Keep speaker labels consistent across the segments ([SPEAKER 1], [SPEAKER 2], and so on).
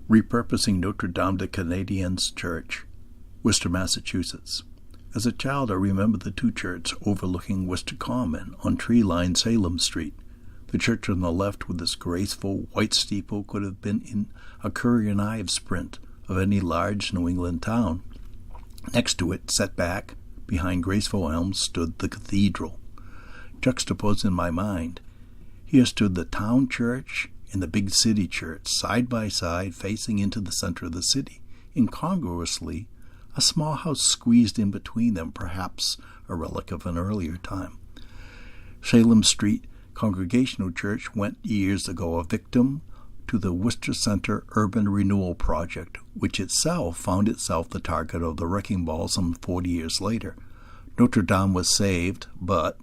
[SPEAKER 1] Repurposing Notre Dame de Canadiens Church, Worcester, Massachusetts. As a child, I remember the two churches overlooking Worcester Common on tree-lined Salem Street. The church on the left with its graceful white steeple could have been in a Curry and Ives sprint of any large New England town. Next to it, set back, behind graceful elms, stood the cathedral. Juxtaposed in my mind, here stood the town church and the big city church, side by side, facing into the center of the city. Incongruously, a small house squeezed in between them, perhaps a relic of an earlier time. Salem Street Congregational Church went years ago a victim to the Worcester Center Urban Renewal Project, which itself found itself the target of the wrecking ball some 40 years later. Notre Dame was saved, but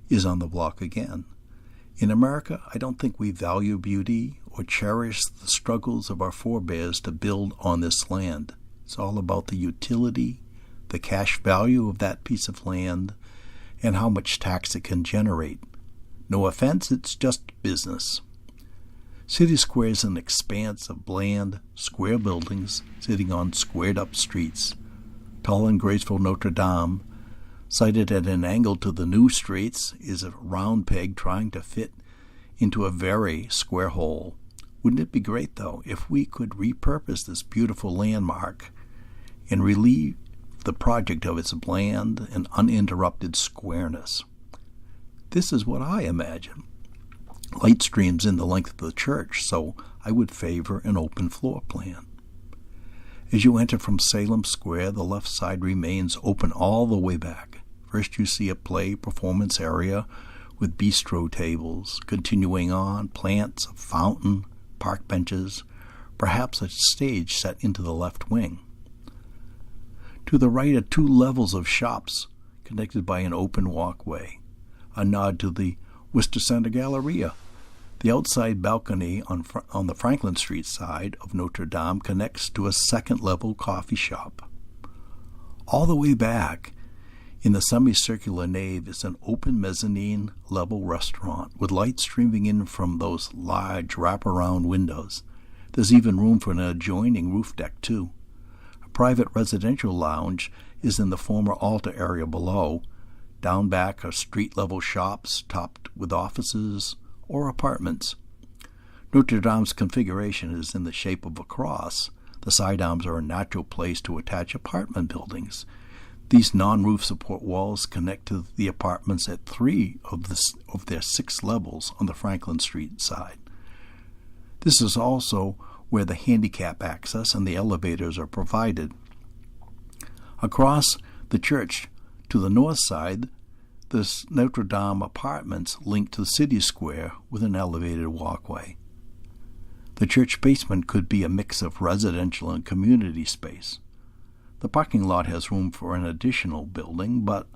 [SPEAKER 1] is on the block again. In America, I don't think we value beauty or cherish the struggles of our forebears to build on this land. It's all about the utility, the cash value of that piece of land, and how much tax it can generate. No offense, it's just business. City Square is an expanse of bland, square buildings sitting on squared-up streets. Tall and graceful Notre Dame, sited at an angle to the new streets, is a round peg trying to fit into a very square hole. Wouldn't it be great, though, if we could repurpose this beautiful landmark and relieve the project of its bland and uninterrupted squareness? This is what I imagine. Light streams in the length of the church, so I would favor an open floor plan. As you enter from Salem Square, the left side remains open all the way back. First you see a play performance area with bistro tables. Continuing on, plants, a fountain, park benches, perhaps a stage set into the left wing. To the right are two levels of shops connected by an open walkway. A nod to the Worcester Center Galleria. The outside balcony on the Franklin Street side of Notre Dame connects to a second-level coffee shop. All the way back, in the semicircular nave, is an open mezzanine-level restaurant with light streaming in from those large wraparound windows. There's even room for an adjoining roof deck, too. A private residential lounge is in the former altar area below. Down back are street-level shops topped with offices or apartments. Notre Dame's configuration is in the shape of a cross. The side arms are a natural place to attach apartment buildings. These non-roof support walls connect to the apartments at 3 of their 6 levels on the Franklin Street side. This is also where the handicap access and the elevators are provided. Across the church, to the north side, the Notre Dame apartments link to the city square with an elevated walkway. The church basement could be a mix of residential and community space. The parking lot has room for an additional building, but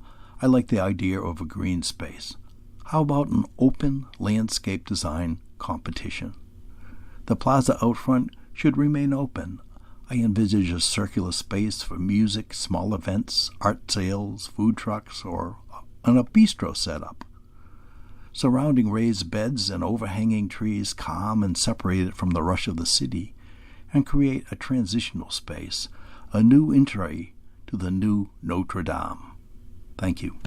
[SPEAKER 1] I like the idea of a green space. How about an open landscape design competition? The plaza out front should remain open. I envisage a circular space for music, small events, art sales, food trucks, or a bistro setup. Surrounding raised beds and overhanging trees calm and separate it from the rush of the city and create a transitional space, a new entry to the new Notre Dame. Thank you.